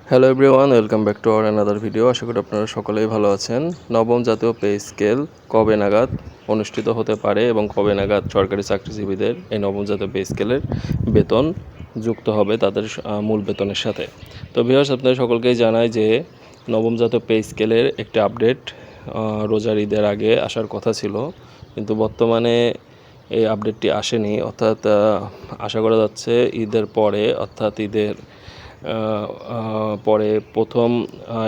Hello everyone, welcome back to our another video. আশা করি আপনারা সকলেই ভালো আছেন। নবম জাতীয় পে স্কেল কবে নাগাদ অনুষ্ঠিত হতে পারে এবং কবে নাগাদ সরকারি চাকরিজীবীদের এই নবম জাতীয় পে স্কেলের বেতন যুক্ত হবে তাদের মূল বেতনের সাথে? তো ভিউয়ার্স, আপনাদের সকলকেই জানাই যে নবম জাতীয় পে স্কেলের একটি আপডেট রোজার ঈদের আগে আসার কথা ছিল, কিন্তু বর্তমানে এই আপডেটটি আসেনি। অর্থাৎ আশা করা যাচ্ছে ঈদের পরে, অর্থাৎ ঈদের পরে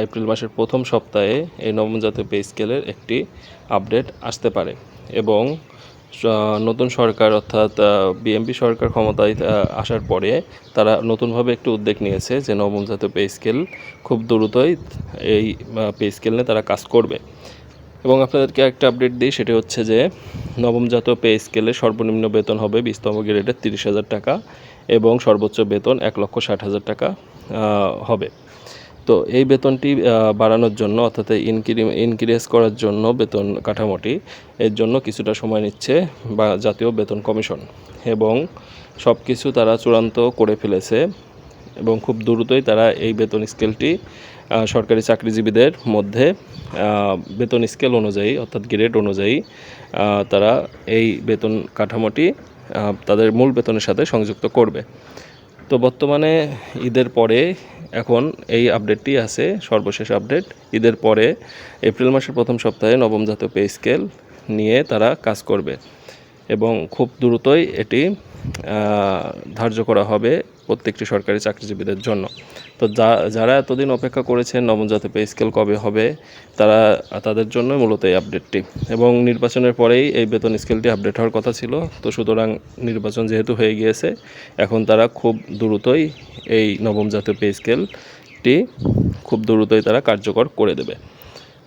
এপ্রিল মাসের প্রথম সপ্তাহে এই নবম জাতীয় পে স্কেলের একটি আপডেট আসতে পারে এবং নতুন সরকার অর্থাৎ বিএনপি সরকার ক্ষমতায় আসার পরে তারা নতুনভাবে একটি উদ্যোগ নিয়েছে যে নবম জাতীয় পে স্কেল খুব দ্রুতই এই পে স্কেল নিয়ে তারা কাজ করবে। এবং আপনাদেরকে একটা আপডেট দিই, সেটি হচ্ছে যে নবম জাতীয় পে স্কেলে সর্বনিম্ন বেতন হবে 20তম গ্রেডের 30,000 টাকা এবং সর্বোচ্চ বেতন 1,60,000 টাকা হবে। তো এই বেতনটি বাড়ানোর জন্য অর্থাৎ ইনক্রিজ করার জন্য বেতন কাঠামোটি এর জন্য কিছুটা সময় নিচ্ছে বা জাতীয় বেতন কমিশন, এবং সব কিছু তারা চূড়ান্ত করে ফেলেছে এবং খুব দ্রুতই তারা এই বেতন স্কেলটি সরকারি চাকরিজীবীদের মধ্যে বেতন স্কেল অনুযায়ী অর্থাৎ গ্রেড অনুযায়ী তারা এই বেতন কাঠামোটি তাদের মূল বেতনের সাথে সংযুক্ত করবে। তো বর্তমানে ঈদের পরে এখন এই আপডেটটি আছে, সর্বশেষ আপডেট। ঈদের পরে এপ্রিল মাসের প্রথম সপ্তাহে নবম জাতীয় পে স্কেল নিয়ে তারা কাজ করবে এবং খুব দ্রুতই এটি ধার্য করা হবে প্রত্যেকটি সরকারি চাকরিজীবীদের জন্য। তো যারা এতদিন অপেক্ষা করেছেন নবম জাতীয় পে স্কেল কবে হবে, তাদের জন্য মূলত এই আপডেটটি। এবং নির্বাচনের পরেই এই বেতন স্কেলটি আপডেট হওয়ার কথা ছিল। তো সুতরাং নির্বাচন যেহেতু হয়ে গিয়েছে, এখন তারা খুব দ্রুতই এই নবম জাতীয় পে স্কেলটি খুব দ্রুতই তারা কার্যকর করে দেবে।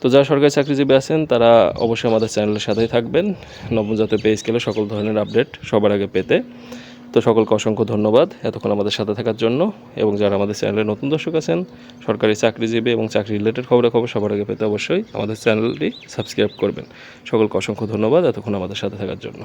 তো যারা সরকারি চাকরিজীবী আছেন তারা অবশ্যই আমাদের চ্যানেলের সাথেই থাকবেন নবম জাতীয় পে স্কেলের সকল ধরনের আপডেট সবার আগে পেতে। তো সকলকে অসংখ্য ধন্যবাদ এতক্ষণ আমাদের সাথে থাকার জন্য। এবং যারা আমাদের চ্যানেলে নতুন দর্শক আছেন, সরকারি চাকরিজীবী এবং চাকরি রিলেটেড খবরাখবর সবার আগে পেতে অবশ্যই আমাদের চ্যানেলটি সাবস্ক্রাইব করবেন। সকলকে অসংখ্য ধন্যবাদ এতক্ষণ আমাদের সাথে থাকার জন্য।